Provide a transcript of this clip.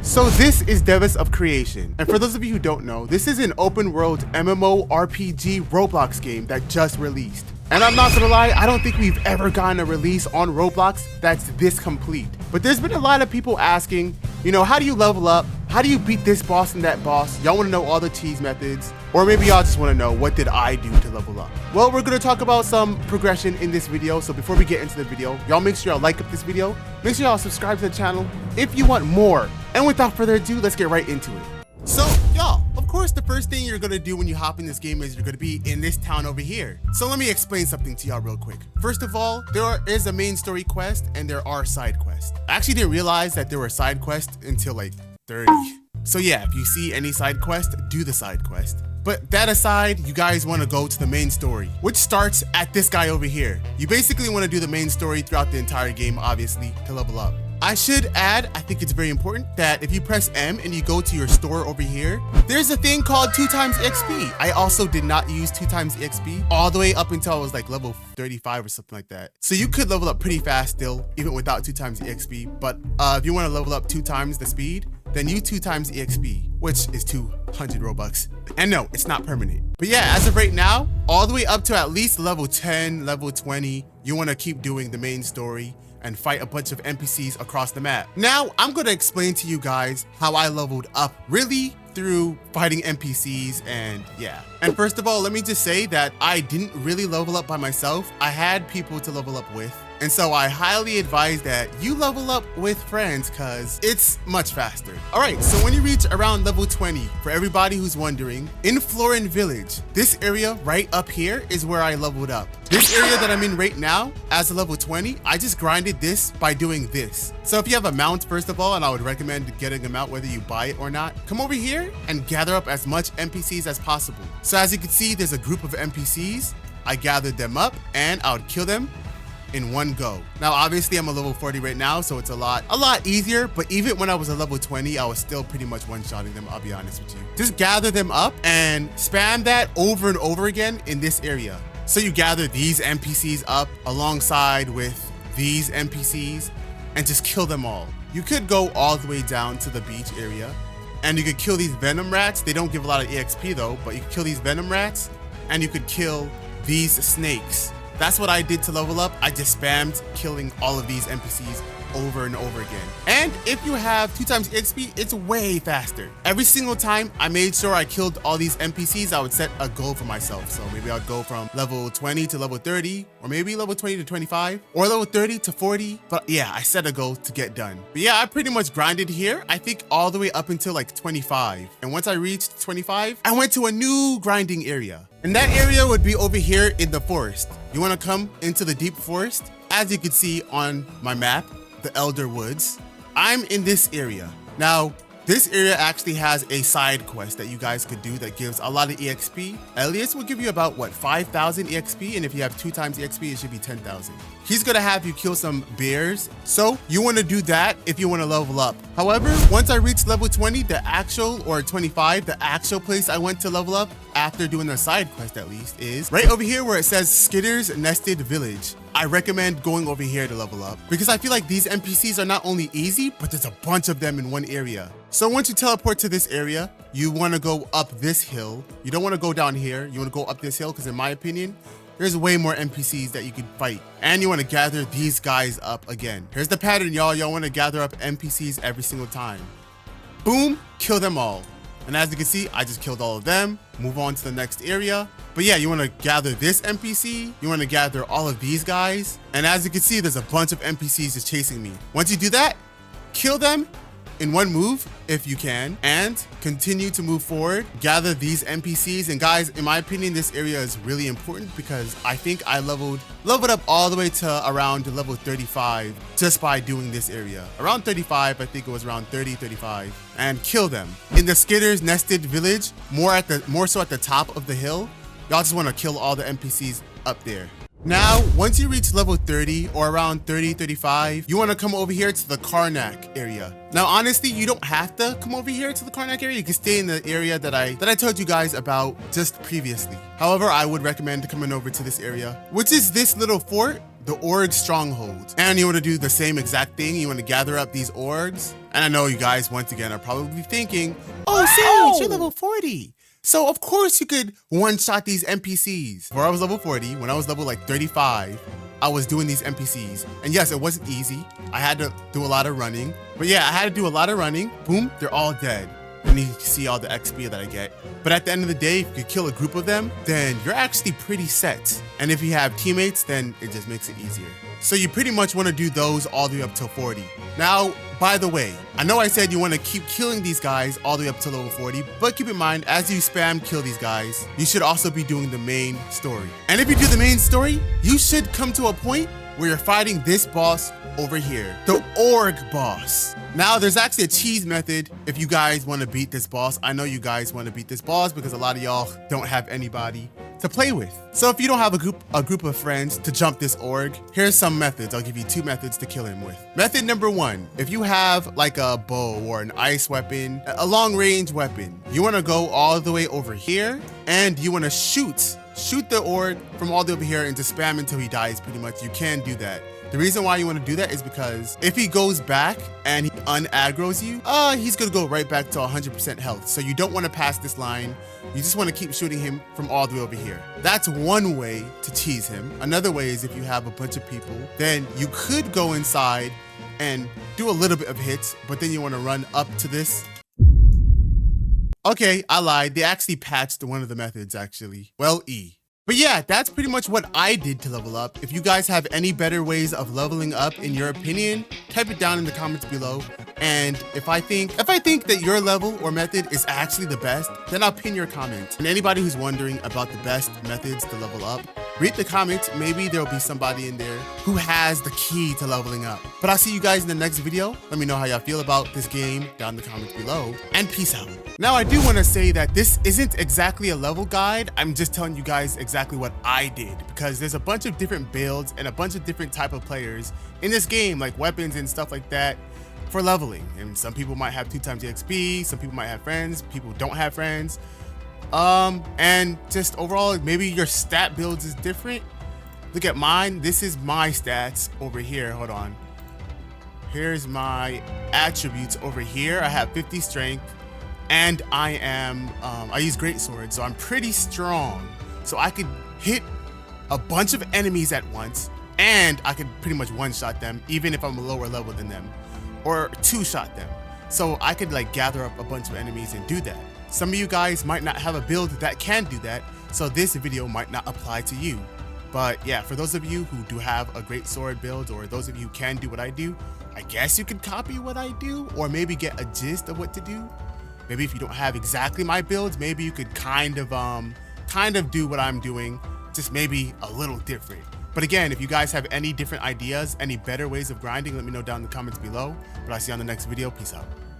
So this is Devas of Creation, and for those of you who don't know, this is an open world MMORPG Roblox game that just released. And I'm not gonna lie, I don't think we've ever gotten a release on Roblox that's this complete. But there's been a lot of people asking, you know, how do you level up? How do you beat this boss and that boss? Y'all wanna know all the cheese methods? Or maybe y'all just wanna know, what did I do to level up? Well, we're gonna talk about some progression in this video. So before we get into the video, y'all make sure y'all like up this video. Make sure y'all subscribe to the channel if you want more. And without further ado, let's get right into it. So y'all, of course, the first thing you're gonna do when you hop in this game is you're gonna be in this town over here. So let me explain something to y'all real quick. First of all, there is a main story quest and there are side quests. I actually didn't realize that there were side quests until like 30. So yeah, if you see any side quest, do the side quest. But that aside, you guys want to go to the main story, which starts at this guy over here. You basically want to do the main story throughout the entire game, obviously, to level up. I should add, I think it's very important, that if you press M and you go to your store over here, there's a thing called 2x XP. I also did not use 2x XP all the way up until I was like level 35 or something like that. So you could level up pretty fast still, even without 2x XP. But if you want to level up 2 times the speed, then use 2x EXP, which is 200 Robux. And no, it's not permanent. But yeah, as of right now, all the way up to at least level 10, level 20, you want to keep doing the main story and fight a bunch of NPCs across the map. Now, I'm going to explain to you guys how I leveled up really through fighting NPCs and yeah. And first of all, let me just say that I didn't really level up by myself. I had people to level up with. And so I highly advise that you level up with friends because it's much faster. All right, so when you reach around level 20, for everybody who's wondering, in Florin Village, this area right up here is where I leveled up. This area that I'm in right now, as a level 20, I just grinded this by doing this. So if you have a mount, first of all, and I would recommend getting a mount whether you buy it or not, come over here and gather up as much NPCs as possible. So as you can see, there's a group of NPCs. I gathered them up and I would kill them in one go. Now, obviously I'm a level 40 right now, so it's a lot easier, but even when I was a level 20, I was still pretty much one-shotting them, I'll be honest with you. Just gather them up and spam that over and over again in this area. So you gather these NPCs up alongside with these NPCs and just kill them all. You could go all the way down to the beach area and you could kill these venom rats. They don't give a lot of EXP though, but you could kill these venom rats and you could kill these snakes. That's what I did to level up. I just spammed killing all of these NPCs over and over again. And if you have 2x XP, it's way faster. Every single time I made sure I killed all these NPCs, I would set a goal for myself. So maybe I'd go from level 20 to level 30, or maybe level 20 to 25, or level 30 to 40. But yeah, I set a goal to get done. But yeah, I pretty much grinded here, I think all the way up until like 25. And once I reached 25, I went to a new grinding area. And that area would be over here in the forest. You want to come into the deep forest? As you can see on my map, the Elder Woods. I'm in this area. Now, this area actually has a side quest that you guys could do that gives a lot of EXP. Elias will give you about, what, 5,000 EXP? And if you have 2x EXP, it should be 10,000. He's gonna have you kill some bears. So you wanna do that if you wanna level up. However, once I reached level 20, the actual, or 25, the actual place I went to level up, after doing the side quest at least, is right over here where it says Skitter's Nested Village. I recommend going over here to level up because I feel like these NPCs are not only easy, but there's a bunch of them in one area. So once you teleport to this area, you want to go up this hill. You don't want to go down here. You want to go up this hill because in my opinion, there's way more NPCs that you could fight. And you want to gather these guys up again. Here's the pattern, y'all. Y'all want to gather up NPCs every single time. Boom, kill them all. And as you can see, I just killed all of them. Move on to the next area. But yeah, you want to gather this NPC. You want to gather all of these guys. And as you can see, there's a bunch of NPCs just chasing me. Once you do that, kill them in one move if you can, and continue to move forward. Gather these NPCs. And guys, in my opinion, this area is really important because I think I leveled up all the way to around level 35 just by doing this area. Around 35, I think it was around 30, 35. And kill them. In the Skitter's Nested Village, more so at the top of the hill, y'all just want to kill all the NPCs up there. Now, once you reach level 30 or around 30, 35, you want to come over here to the Karnak area. Now, honestly, you don't have to come over here to the Karnak area. You can stay in the area that I told you guys about just previously. However, I would recommend coming over to this area, which is this little fort the org stronghold. And you want to do the same exact thing. You want to gather up these orgs. And I know you guys, once again, are probably thinking, oh, Sage, you're level 40. So of course you could one-shot these NPCs. Before I was level 40, when I was level like 35, I was doing these NPCs. And yes, it wasn't easy. I had to do a lot of running. But yeah, I had to do a lot of running. Boom, they're all dead. And you see all the XP that I get. But at the end of the day, if you could kill a group of them, then you're actually pretty set. And if you have teammates, then it just makes it easier. So you pretty much want to do those all the way up till 40. Now, by the way, I know I said you want to keep killing these guys all the way up to level 40, but keep in mind, as you spam kill these guys, you should also be doing the main story. And if you do the main story, you should come to a point where you're fighting this boss over here, the org boss. Now, there's actually a cheese method if you guys want to beat this boss. I know you guys want to beat this boss because a lot of y'all don't have anybody to play with. So if you don't have a group of friends to jump this org, here's some methods. I'll give you 2 methods to kill him with. Method number 1, if you have like a bow or an ice weapon, a long range weapon, you want to go all the way over here and you want to shoot the org from all the way over here and just spam until he dies. Pretty much, you can do that. The reason why you want to do that is because if he goes back and he un-aggroes you, he's going to go right back to 100% health. So you don't want to pass this line. You just want to keep shooting him from all the way over here. That's one way to tease him. Another way is if you have a bunch of people, then you could go inside and do a little bit of hits, but then you want to run up to this. Okay, I lied. They actually patched one of the methods actually. Well, E. But yeah, that's pretty much what I did to level up. If you guys have any better ways of leveling up in your opinion, type it down in the comments below. And if I think that your level or method is actually the best, then I'll pin your comment. And anybody who's wondering about the best methods to level up, read the comments. Maybe there'll be somebody in there who has the key to leveling up. But I'll see you guys in the next video. Let me know how y'all feel about this game down in the comments below, and peace out. Now, I do want to say that this isn't exactly a level guide. I'm just telling you guys exactly what I did, because there's a bunch of different builds and a bunch of different type of players in this game, like weapons and stuff like that, for leveling. And some people might have 2 times the XP, some people might have friends, people don't have friends. And just overall, maybe your stat builds is different. Look at mine. This is my stats over here. Hold on. Here's my attributes over here. I have 50 strength, and I use great sword, so I'm pretty strong. So I could hit a bunch of enemies at once, and I could pretty much one-shot them, even if I'm a lower level than them, or 2-shot them. So I could like gather up a bunch of enemies and do that. Some of you guys might not have a build that can do that, so this video might not apply to you. But yeah, for those of you who do have a great sword build, or those of you who can do what I do, I guess you could copy what I do, or maybe get a gist of what to do. Maybe if you don't have exactly my builds, maybe you could kind of do what I'm doing, just maybe a little different. But again, if you guys have any different ideas, any better ways of grinding, let me know down in the comments below. But I'll see you on the next video. Peace out.